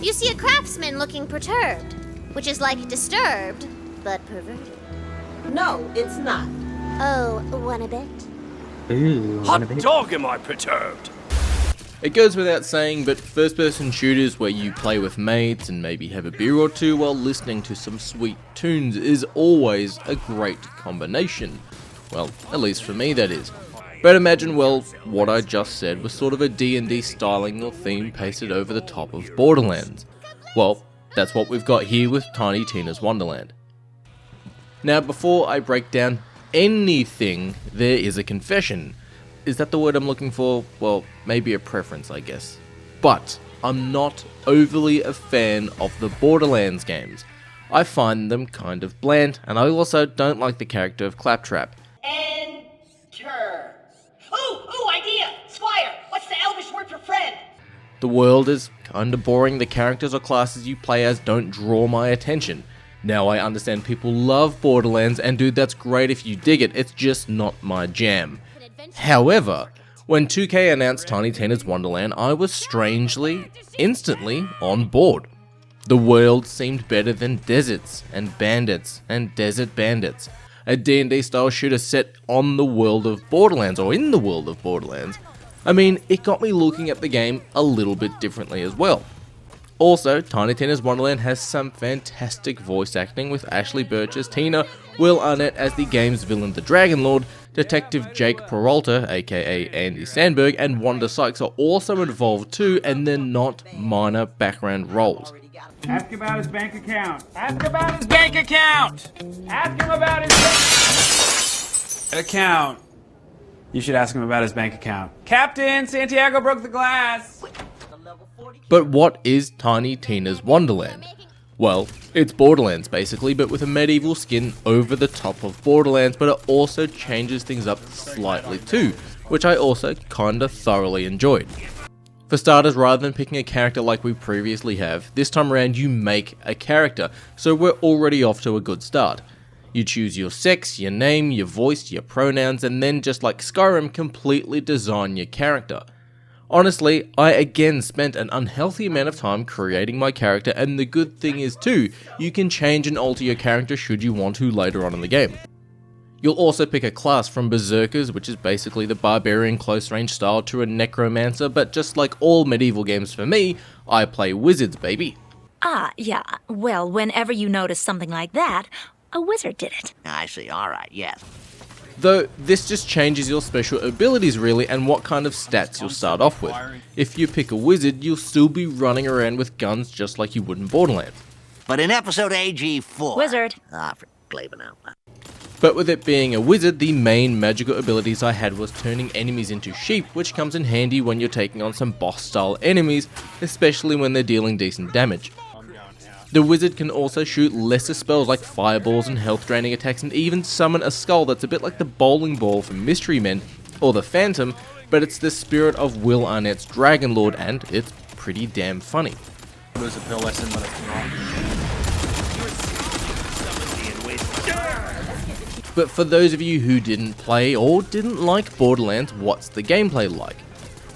You see a craftsman looking perturbed, which is like disturbed, but perverted. No, it's not. Oh, one a bit? Ooh, Hot dog am I perturbed! It goes without saying, but first-person shooters where you play with mates and maybe have a beer or two while listening to some sweet tunes is always a great combination. Well, at least for me that is. But imagine, well, what I just said was sort of a D&D styling or theme pasted over the top of Borderlands. Well, that's what we've got here with Tiny Tina's Wonderland. Now, before I break down anything, there is a confession. Is that the word I'm looking for? Well, maybe a preference, I guess. But I'm not overly a fan of the Borderlands games. I find them kind of bland, and I also don't like the character of Claptrap. Enter. Ooh, idea! Squire, what's the Elvish word for friend? The world is kinda boring, the characters or classes you play as don't draw my attention. Now I understand people love Borderlands, and dude, that's great if you dig it, it's just not my jam. However, when 2K announced Tiny Tina's Wonderland, I was strangely, instantly on board. The world seemed better than deserts and bandits and desert bandits. A D&D style shooter set on the world of Borderlands, or in the world of Borderlands. I mean, it got me looking at the game a little bit differently as well. Also, Tiny Tina's Wonderland has some fantastic voice acting with Ashley Birch as Tina, Will Arnett as the game's villain the Dragon Lord, Detective Jake Peralta, aka Andy Sandberg, and Wanda Sykes are also involved too, and they're not minor background roles. Ask about his bank account. Ask about his bank account! Ask him about his account. You should ask him about his bank account. Captain, Santiago broke the glass! But what is Tiny Tina's Wonderland? Well, it's Borderlands basically, but with a medieval skin over the top of Borderlands, but it also changes things up slightly too, which I also kinda thoroughly enjoyed. For starters, rather than picking a character like we previously have, this time around you make a character, so we're already off to a good start. You choose your sex, your name, your voice, your pronouns, and then just like Skyrim, completely design your character. Honestly, I again spent an unhealthy amount of time creating my character, and the good thing is too, you can change and alter your character should you want to later on in the game. You'll also pick a class from Berserkers, which is basically the barbarian close range style, to a necromancer, but just like all medieval games for me, I play wizards, baby. Yeah. Well, whenever you notice something like that, a wizard did it. I see, alright, yes. Though, this just changes your special abilities really, and what kind of stats you'll start off with. If you pick a wizard, you'll still be running around with guns just like you would in Borderlands. But in episode AG4... Wizard. For Glaven out. But with it being a wizard, the main magical abilities I had was turning enemies into sheep, which comes in handy when you're taking on some boss-style enemies, especially when they're dealing decent damage. The wizard can also shoot lesser spells like fireballs and health-draining attacks, and even summon a skull that's a bit like the bowling ball from Mystery Men, or the Phantom, but it's the spirit of Will Arnett's Dragon Lord, and it's pretty damn funny. Lose a pill lesson when it's wrong. But for those of you who didn't play or didn't like Borderlands, what's the gameplay like?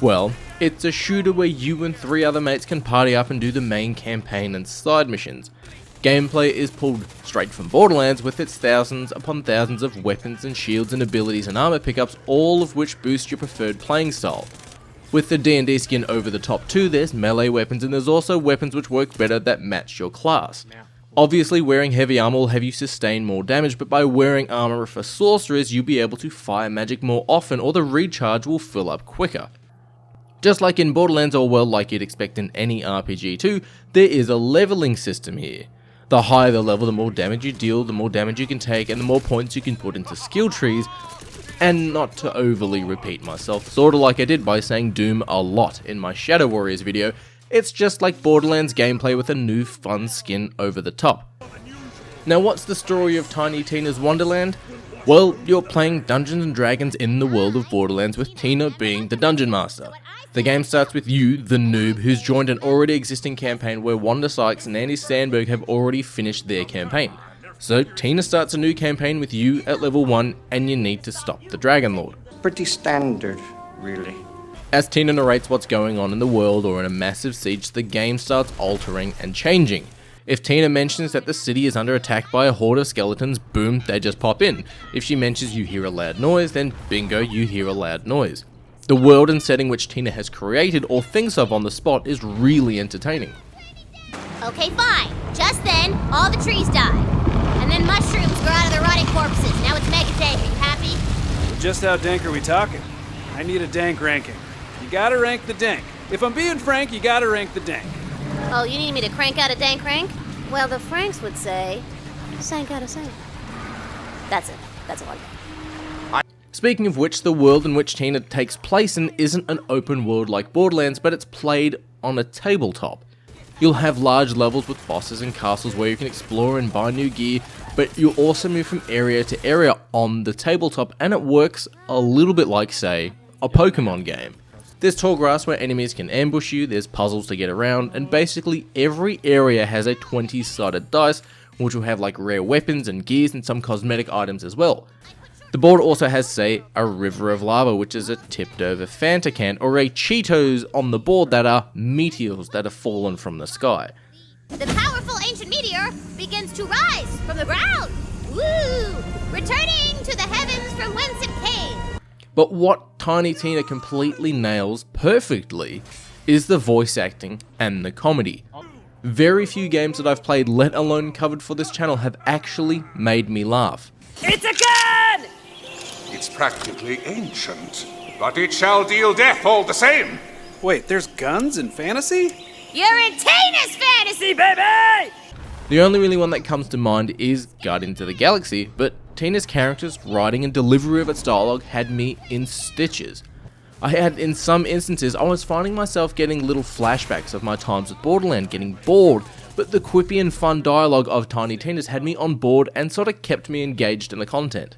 Well, it's a shooter where you and 3 other mates can party up and do the main campaign and side missions. Gameplay is pulled straight from Borderlands with its thousands upon thousands of weapons and shields and abilities and armor pickups, all of which boost your preferred playing style. With the D&D skin over the top too, there's melee weapons, and there's also weapons which work better that match your class. Obviously, wearing heavy armor will have you sustain more damage, but by wearing armor for sorcerers, you'll be able to fire magic more often, or the recharge will fill up quicker. Just like in Borderlands, or well, like you'd expect in any RPG too, there is a leveling system here. The higher the level, the more damage you deal, the more damage you can take, and the more points you can put into skill trees. And not to overly repeat myself, sorta like I did by saying Doom a lot in my Shadow Warriors video, it's just like Borderlands gameplay with a new fun skin over the top. Now what's the story of Tiny Tina's Wonderland? Well, you're playing Dungeons and Dragons in the world of Borderlands with Tina being the Dungeon Master. The game starts with you, the noob, who's joined an already existing campaign where Wanda Sykes and Andy Sandberg have already finished their campaign. So Tina starts a new campaign with you at level 1 and you need to stop the Dragon Lord. Pretty standard, really. As Tina narrates what's going on in the world or in a massive siege, the game starts altering and changing. If Tina mentions that the city is under attack by a horde of skeletons, boom, they just pop in. If she mentions you hear a loud noise, then bingo, you hear a loud noise. The world and setting which Tina has created or thinks of on the spot is really entertaining. Okay, fine. Just then, all the trees die. And then mushrooms grow out of the rotting corpses. Now it's mega dank. Are you happy? Just how dank are we talking? I need a dank ranking. You gotta rank the dank. If I'm being frank, you gotta rank the dank. Oh, you need me to crank out a dank rank? Well, the Franks would say, sank out a sank. That's it. That's all I got. Speaking of which, the world in which Tina takes place in isn't an open world like Borderlands, but it's played on a tabletop. You'll have large levels with bosses and castles where you can explore and buy new gear, but you'll also move from area to area on the tabletop, and it works a little bit like, say, a Pokemon game. There's tall grass where enemies can ambush you, there's puzzles to get around, and basically every area has a 20-sided dice, which will have like rare weapons and gears and some cosmetic items as well. The board also has, say, a river of lava, which is a tipped over Fanta can, or a Cheetos on the board that are meteors that have fallen from the sky. The powerful ancient meteor begins to rise from the ground. Woo! Returning to the heavens from whence it came. But what Tiny Tina completely nails perfectly is the voice acting and the comedy. Very few games that I've played, let alone covered for this channel, have actually made me laugh. It's a gun! It's practically ancient, but it shall deal death all the same. Wait, there's guns in fantasy? You're in Tina's fantasy, Baby! The only really one that comes to mind is Guardians of the Galaxy, but Tina's character's writing and delivery of its dialogue had me in stitches. In some instances, I was finding myself getting little flashbacks of my times with Borderlands, getting bored, but the quippy and fun dialogue of Tiny Tina's had me on board and sort of kept me engaged in the content.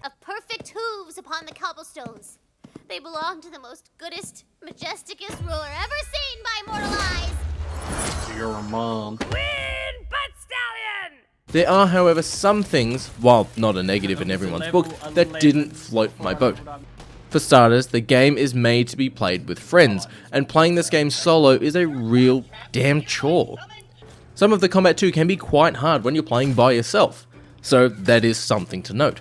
of perfect hooves upon the cobblestones. They belong to the most goodest, majesticest ruler ever seen by mortal eyes. Your mom. Win, butt stallion! There are, however, some things, while not a negative in everyone's book, that didn't float my boat. For starters, the game is made to be played with friends, and playing this game solo is a real damn chore. Some of the combat too can be quite hard when you're playing by yourself, so that is something to note.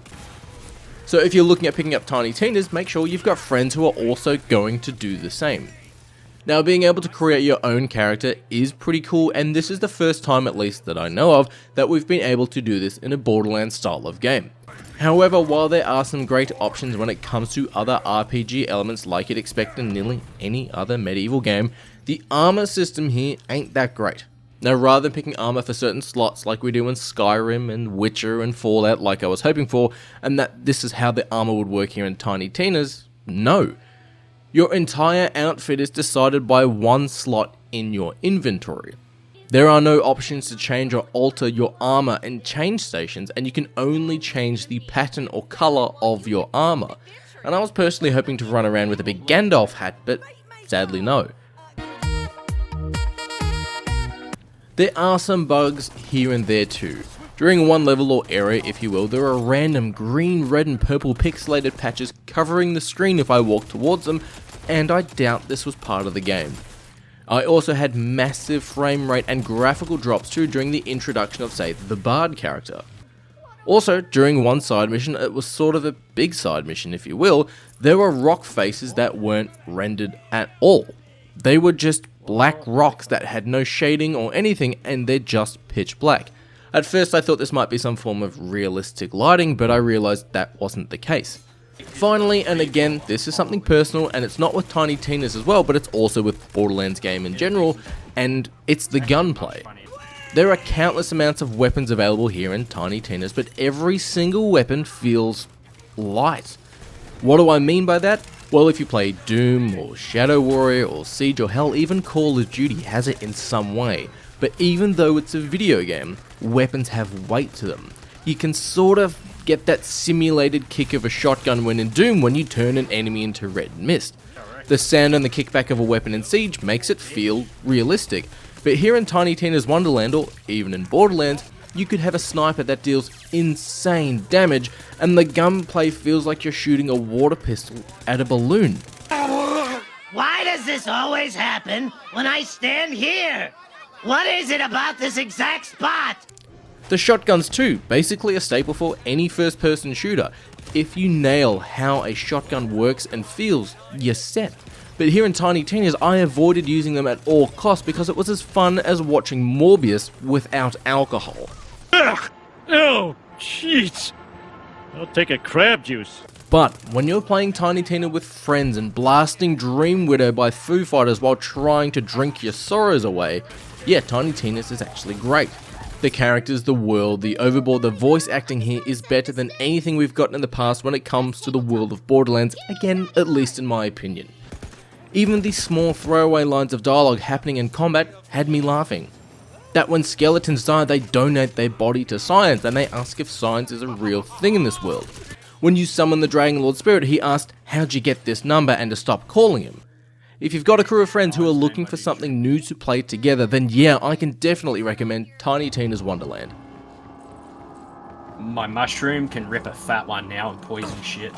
So if you're looking at picking up Tiny Tina's, make sure you've got friends who are also going to do the same. Now, being able to create your own character is pretty cool, and this is the first time, at least that I know of, that we've been able to do this in a Borderlands style of game. However, while there are some great options when it comes to other RPG elements like you'd expect in nearly any other medieval game, the armor system here ain't that great. Now, rather than picking armor for certain slots like we do in Skyrim and Witcher and Fallout like I was hoping for, and that this is how the armor would work here in Tiny Tina's, no. Your entire outfit is decided by one slot in your inventory. There are no options to change or alter your armor in change stations, and you can only change the pattern or color of your armor. And I was personally hoping to run around with a big Gandalf hat, but sadly no. There are some bugs here and there too. During one level or area, if you will, there are random green, red and purple pixelated patches covering the screen if I walk towards them, and I doubt this was part of the game. I also had massive frame rate and graphical drops too during the introduction of, say, the Bard character. Also, during one side mission, it was sort of a big side mission if you will, there were rock faces that weren't rendered at all. They were just black rocks that had no shading or anything, and they're just pitch black. At first I thought this might be some form of realistic lighting, but I realised that wasn't the case. Finally, and again, this is something personal, and it's not with Tiny Tina's as well, but it's also with Borderlands game in general, and it's the gunplay. There are countless amounts of weapons available here in Tiny Tina's, but every single weapon feels light. What do I mean by that? Well, if you play Doom, or Shadow Warrior, or Siege, or hell, even Call of Duty has it in some way. But even though it's a video game, weapons have weight to them. You can sort of get that simulated kick of a shotgun when in Doom when you turn an enemy into red mist. The sound and the kickback of a weapon in Siege makes it feel realistic. But here in Tiny Tina's Wonderland, or even in Borderlands, you could have a sniper that deals insane damage, and the gunplay feels like you're shooting a water pistol at a balloon. this always happen when I stand here? What is it about this exact spot? The shotguns too, basically a staple for any first-person shooter. If you nail how a shotgun works and feels, you're set. But here in Tiny Tina's, I avoided using them at all costs because it was as fun as watching Morbius without alcohol. Ugh! Oh, jeez. I'll take a crab juice. But when you're playing Tiny Tina with friends and blasting Dream Widow by Foo Fighters while trying to drink your sorrows away, yeah, Tiny Tina's is actually great. The characters, the world, the overboard, the voice acting here is better than anything we've gotten in the past when it comes to the world of Borderlands, again, at least in my opinion. Even the small throwaway lines of dialogue happening in combat had me laughing. That when skeletons die, they donate their body to science, and they ask if science is a real thing in this world. When you summon the Dragon Lord Spirit, he asked, how'd you get this number, and to stop calling him. If you've got a crew of friends who are looking for something new to play together, then yeah, I can definitely recommend Tiny Tina's Wonderland. My mushroom can rip a fat one now and poison shit.